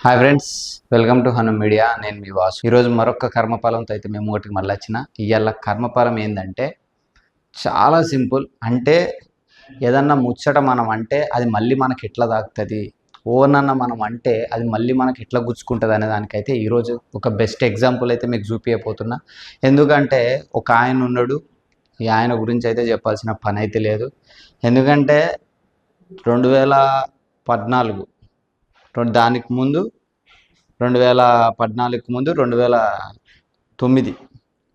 Hi friends, welcome to Hanu media. నేను మీ వాసు. ఈరోజు మరొక కర్మఫలంతో అయితే మేము ఒకటికి మళ్ళీ వచ్చిన. ఇవాళ కర్మఫలం ఏంటంటే చాలా సింపుల్. అంటే ఏదన్నా ముచ్చట మనం అంటే అది మళ్ళీ మనకి ఎట్లా తాకుతుంది, ఓనన్న మనం అంటే అది మళ్ళీ మనకి ఎట్లా గుచ్చుకుంటుంది అనే దానికైతే ఈరోజు ఒక బెస్ట్ ఎగ్జాంపుల్ అయితే మీకు చూపించబోతున్నా. ఎందుకంటే ఒక ఆయన ఉన్నాడు, ఈ ఆయన గురించి అయితే చెప్పాల్సిన పని అయితే లేదు. ఎందుకంటే 2014 దానికి ముందు 2014కు ముందు 2009,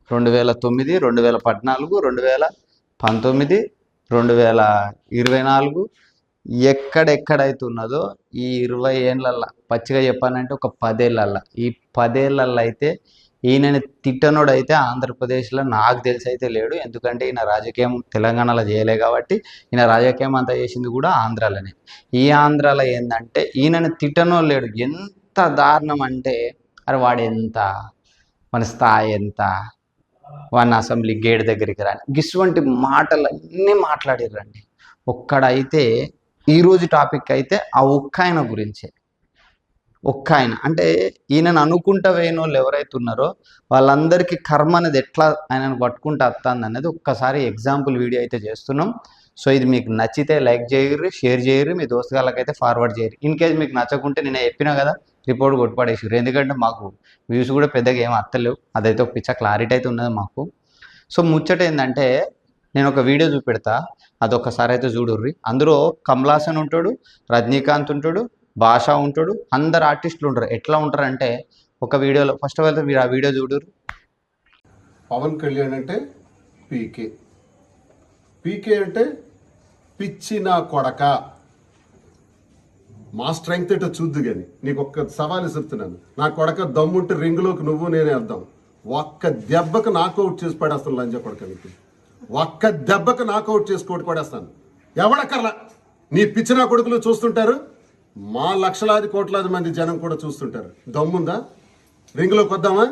2014, 2019, 2024 ఎక్కడెక్కడైతే ఉన్నదో ఈ 20 ఏళ్ళల్లో పచ్చిగా చెప్పాలంటే ఒక 10 ఏళ్ళల్లో, ఈ 10 ఏళ్ళల్లో అయితే ఈయనని తిట్టనోడైతే ఆంధ్రప్రదేశ్లో నాకు తెలిసి అయితే లేడు. ఎందుకంటే ఈయన రాజకీయం తెలంగాణలో చేయలే కాబట్టి ఈయన రాజకీయం అంతా చేసింది కూడా ఆంధ్రాలోనే. ఈ ఆంధ్రాలో ఏంటంటే ఈయనని తిట్టనోడు లేడు. ఎంత దారుణం అంటే అరే వాడు ఎంత, మన స్థాయి ఎంత, వాడిని అసెంబ్లీ గేట్ దగ్గరికి రాని గిటువంటి మాటలన్నీ మాట్లాడిర్రండి. ఒక్కడైతే ఈరోజు టాపిక్ అయితే ఆ ఒక్క ఆయన గురించే. ఒక్క ఆయన అంటే ఈయనను అనుకుంటా వేయని వాళ్ళు ఎవరైతే ఉన్నారో వాళ్ళందరికీ కర్మ అనేది ఎట్లా ఆయనను పట్టుకుంటా వస్తుంది అనేది ఒక్కసారి ఎగ్జాంపుల్ వీడియో అయితే చేస్తున్నాం. సో ఇది మీకు నచ్చితే లైక్ చేయరు, షేర్ చేయరు, మీ దోస్తుగాళ్ళకైతే ఫార్వర్డ్ చేయరు. ఇన్ కేస్ మీకు నచ్చకుంటే నేను చెప్పినా కదా రిపోర్ట్ కొట్టుపడేసారు. ఎందుకంటే మాకు వ్యూస్ కూడా పెద్దగా ఏం అత్తలేవు. అదైతే ఒక పిచ్చ క్లారిటీ అయితే ఉన్నది మాకు. సో ముచ్చట ఏంటంటే నేను ఒక వీడియో చూపెడతా, అదొక్కసారి అయితే చూడుర్రి. అందులో కమల్ హాసన్ ఉంటాడు, రజనీకాంత్ ఉంటాడు, భాష ఉంటాడు, అందరు ఆర్టిస్టులు ఉంటారు. ఎట్లా ఉంటారు అంటే ఒక వీడియోలో ఫస్ట్ ఆఫ్ ఆల్ మీరు ఆ వీడియో చూడుర్రి. పవన్ కళ్యాణ్ అంటే పీకే, పీకే అంటే పిచ్చి నా కొడక. మా స్ట్రెంగ్త్ ఏంటో చూద్దు కానీ నీకు ఒక్క సవాల్ ఇస్తున్నాను. నా కొడక దమ్ముంటే రింగులోకి నువ్వు నేనే వద్దాం. ఒక్క దెబ్బకు నాకౌట్ చేసి పడేస్తాను. లంజ కొడక నీకు ఒక్క దెబ్బకు నాకౌట్ చేసి కొట్టి పడేస్తాను. ఎవడక్కర్లా, నీ పిచ్చి నా కొడుకులు చూస్తుంటారు, మా లక్షలాది కోట్లాది మంది జనం కూడా చూస్తుంటారు. దమ్ముందా? రింగులోకి వద్దామా?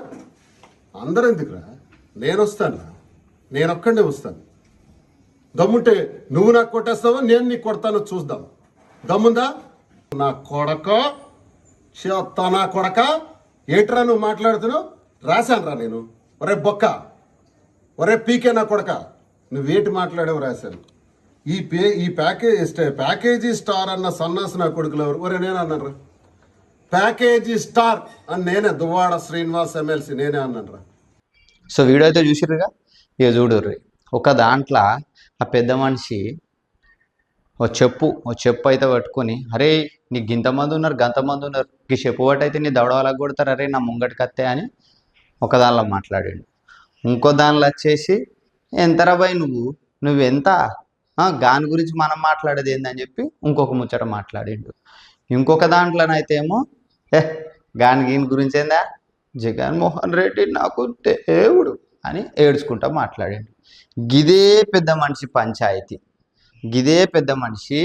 అందరూ ఎందుకురా, నేను వస్తాను, నేను ఒక్కడే వస్తాను. దమ్ముంటే నువ్వు నాకు కొట్టేస్తావో నేను నీకు కొడతానో చూద్దాం. దమ్ముందా? నా కొడక చేస్తా, నా కొడక ఏట్రా నువ్వు మాట్లాడుతున్నావు? రాశాను రా నేను. ఒరే బొక్క, ఒరే పీకే నా కొడక, నువ్వేటి మాట్లాడావు రాశాను. ఈ ప్యాకేజీ స్టార్ అన్న సన్నాసి నా కొడుకులు ఎవరు? ఒరే నేను అన్నాను రా. ప్యాకేజీ స్టార్ అని నేనే, దువ్వాడ శ్రీనివాస్ ఎమ్మెల్సీ నేనే అన్నాను రా. సో వీడియో అయితే చూసిర్రుగా, ఇక చూడుర్రి. ఒక దాంట్లో ఆ పెద్ద మనిషి ఓ చెప్పు అయితే పట్టుకొని, అరే నీకు గింతమంది ఉన్నారు, గంతమంది ఉన్నారు, ఈ చెప్పు అయితే నీ దవడవాళ్ళకి కొడతారు, అరే నా ముంగటికి అత్తే అని ఒక దానిలో మాట్లాడాడు. ఇంకో దానిలో వచ్చేసి ఎంతరా బాయ్ నువ్వెంత, గాని గురించి మనం మాట్లాడేది ఏందని చెప్పి ఇంకొక ముచ్చట మాట్లాడిండు. ఇంకొక దాంట్లోనైతే ఏమో గీని గురించి ఏందా, జగన్మోహన్ రెడ్డి నాకు దేవుడు అని ఏడ్చుకుంటా మాట్లాడాడు. గిదే పెద్ద మనిషి పంచాయతీ, గిదే పెద్ద మనిషి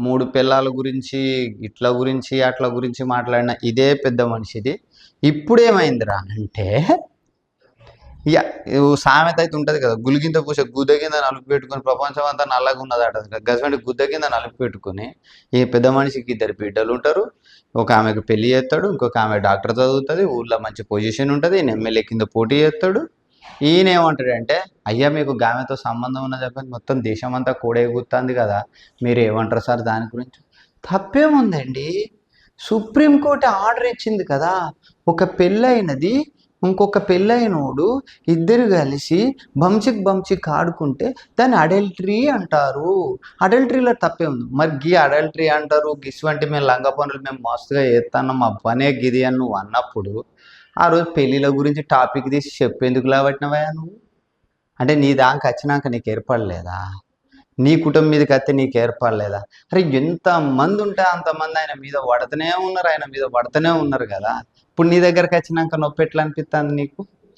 3 పిల్లల గురించి ఇట్ల గురించి అట్ల గురించి మాట్లాడిన ఇదే పెద్ద మనిషిది. ఇప్పుడేమైందిరా అంటే ఇక సామెత అయితే ఉంటుంది కదా, గులిగింత పూస గుద్ద కింద నలుపు పెట్టుకుని ప్రపంచం అంతా నల్లగా ఉన్నదట. గసంటి గుద్ద కింద నలుపు పెట్టుకుని ఈ పెద్ద మనిషికి 2 బిడ్డలు ఉంటారు. ఒక ఆమెకు పెళ్లి చేస్తాడు, ఇంకొక ఆమె డాక్టర్ చదువుతుంది, ఊళ్ళో మంచి పొజిషన్ ఉంటుంది, ఎమ్మెల్యే కింద పోటీ చేస్తాడు. ఈయన ఏమంటాడంటే, అయ్యా మీకు గామెతో సంబంధం ఉన్న చెప్పండి, మొత్తం దేశం అంతా కూడేగుతుంది కదా, మీరు ఏమంటారు సార్ దాని గురించి? తప్పేముందండి, సుప్రీంకోర్టు ఆర్డర్ ఇచ్చింది కదా, ఒక పెళ్ళైనది ఇంకొక పెళ్ళైనోడు ఇద్దరు కలిసి బంచిక్ ఆడుకుంటే దాన్ని అడల్టరీ అంటారు. అడల్టరీలో తప్పే ఉంది. మరి గీ అడల్టరీ అంటారు, గిస్వంటి మేము లంగ పనులు మేము మస్తుగా చేస్తున్నాం, మా పనే గిది అని నువ్వు అన్నప్పుడు ఆ రోజు పెళ్ళిళ్ళ గురించి టాపిక్ తీసి చెప్పేందుకు లాబట్టినవా నువ్వు? అంటే నీ దానికి వచ్చినాక నీకు ఏర్పడలేదా? నీ కుటుంబం మీదకి వస్తే నీకు ఏర్పడలేదా? అరే ఎంతమంది ఉంటే అంతమంది ఆయన మీద పడుతూనే ఉన్నారు కదా. ఇప్పుడు నీ దగ్గరకు వచ్చినాక నొప్పి ఎట్లా అనిపిస్తుంది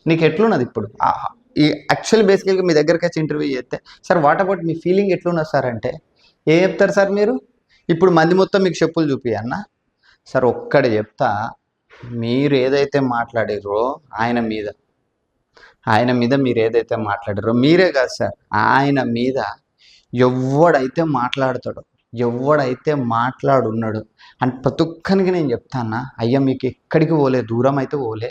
నీకు ఎట్లున్నది ఇప్పుడు? ఈ యాక్చువల్ బేసికల్గా మీ దగ్గరకు వచ్చి ఇంటర్వ్యూ చేస్తే, sir what about me feeling ఎట్లున్నది సార్ అంటే ఏం చెప్తారు సార్ మీరు? ఇప్పుడు మంది మొత్తం మీకు చెప్పులు చూపియన్నా? సార్ ఒక్కడే చెప్తా, మీరు ఏదైతే మాట్లాడారో ఆయన మీద మీరు ఏదైతే మాట్లాడారో మీరే కాదు సార్, ఆయన మీద ఎవడైతే మాట్లాడతాడో, ఎవడైతే మాట్లాడున్నాడు అని ప్రతి ఒక్కరికి నేను చెప్తానా, అయ్యా మీకు ఎక్కడికి పోలే, దూరం అయితే పోలే.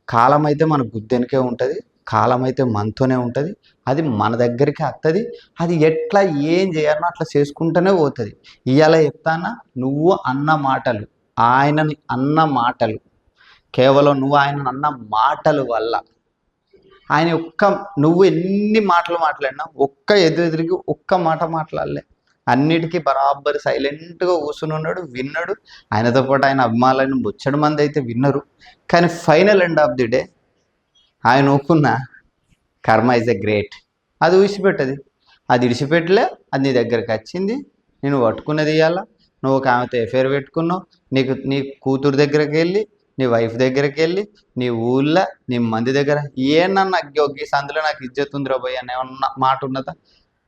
కాలం అయితే మన గుద్దెనికే ఉంటుంది, కాలం అయితే మనతోనే ఉంటుంది, అది మన దగ్గరికి వస్తుంది. అది ఎట్లా ఏం చేయాలో అట్లా చేసుకుంటూనే పోతుంది. ఇవాళ చెప్తానా, నువ్వు అన్న మాటలు, ఆయనని అన్న మాటలు, కేవలం నువ్వు ఆయన అన్న మాటల వల్ల ఆయన నువ్వు ఎన్ని మాటలు మాట్లాడినా ఒక్క ఎదురికి ఒక్క మాట మాట్లాడలే. అన్నిటికీ బరాబర్ సైలెంట్గా కూర్చుని ఉన్నాడు, విన్నాడు. ఆయనతో పాటు ఆయన అభిమానులను బొచ్చడి మంది అయితే విన్నరు. కానీ final end of the day ఆయన ఒప్పుకున్న కర్మ ఇస్ ఎ గ్రేట్. అది విడిచిపెట్టది, అది విడిచిపెట్టలే. అది నీ దగ్గరికి వచ్చింది, నేను పట్టుకున్నది ఇవ్వాల. నువ్వు ఒక ఆమెతో ఎఫైర్ పెట్టుకున్నావు, నీ కూతురు దగ్గరికి వెళ్ళి, నీ వైఫ్ దగ్గరికి వెళ్ళి, నీ ఊళ్ళో నీ మంది దగ్గర ఏనన్నా ఈ సందులో నాకు ఇజ్జత్ ఉందిరా పోయి అని ఏమన్నా మాట ఉన్నదా?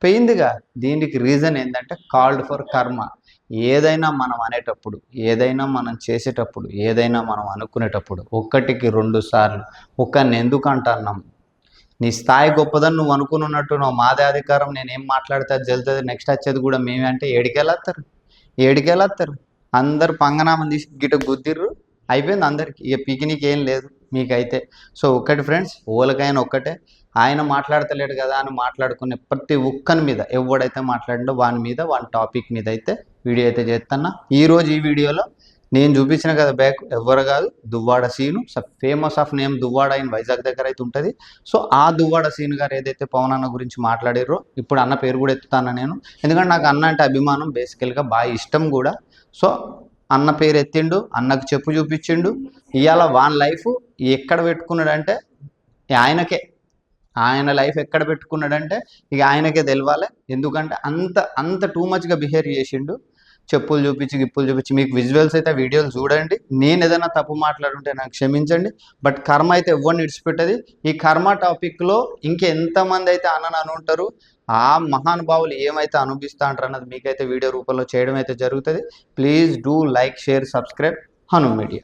పోయిందిగా. దీనికి రీజన్ ఏంటంటే కాల్డ్ ఫర్ కర్మ. ఏదైనా మనం అనేటప్పుడు, ఏదైనా మనం చేసేటప్పుడు, ఏదైనా మనం అనుకునేటప్పుడు 1కి 2 సార్లు ఒకరిని ఎందుకు అంటున్నాం? నీ స్థాయి గొప్పదని నువ్వు అనుకున్నట్టు నువ్వు మాదే అధికారం, నేనేం మాట్లాడితే అది జల్లుతుంది, నెక్స్ట్ వచ్చేది కూడా మేమే అంటే ఏడికెళ్ళేస్తారు. అందరు పంగనామని తీసి గిట గుద్దిర్రు, అయిపోయింది అందరికి. ఇక పికినిక్ ఏం లేదు మీకైతే. సో ఒక్కటి ఫ్రెండ్స్, ఓలకైనా ఒక్కటే, ఆయన మాట్లాడతలేడు కదా అని మాట్లాడుకునే ప్రతి ఒక్కని మీద ఎవడైతే మాట్లాడిండో వాని మీద, వాని టాపిక్ మీద అయితే వీడియో అయితే చేస్తున్నా. ఈరోజు ఈ వీడియోలో నేను చూపించిన కదా బ్యాక్ ఎవరు కాదు, Duvvada Seenu. Famous of name Duvvada in Vizag దగ్గర అయితే ఉంటుంది. సో ఆ దువ్వాడ సీను గారు ఏదైతే పవన్ అన్న గురించి మాట్లాడారో, ఇప్పుడు అన్న పేరు కూడా ఎత్తుతాను నేను, ఎందుకంటే నాకు అన్న అంటే అభిమానం, బేసికల్గా బాగా ఇష్టం కూడా. సో అన్న పేరు ఎత్తిండు, అన్నకు చెప్పు చూపించిండు. ఇవాళ వాన్ లైఫ్ ఎక్కడ పెట్టుకున్నాడంటే ఆయన లైఫ్ ఎక్కడ పెట్టుకున్నాడంటే ఇక ఆయనకే తెలవాలి. ఎందుకంటే అంత టూ మచ్గా బిహేవ్ చేసిండు. చెప్పులు చూపించి గిప్పులు చూపించి, మీకు విజువల్స్ అయితే వీడియోలు చూడండి. నేను ఏదైనా తప్పు మాట్లాడుంటే నాకు క్షమించండి. బట్ కర్మ అయితే ఎవరిని విడిచిపెట్టది. ఈ కర్మ టాపిక్లో ఇంకెంతమంది అయితే అని ఉంటారు, ఆ మహానుభావులు ఏమైతే అనుభవిస్తూ అంటారు అన్నది మీకైతే వీడియో రూపంలో చేయడం అయితే జరుగుతుంది. Please do like, share, subscribe Hanu media.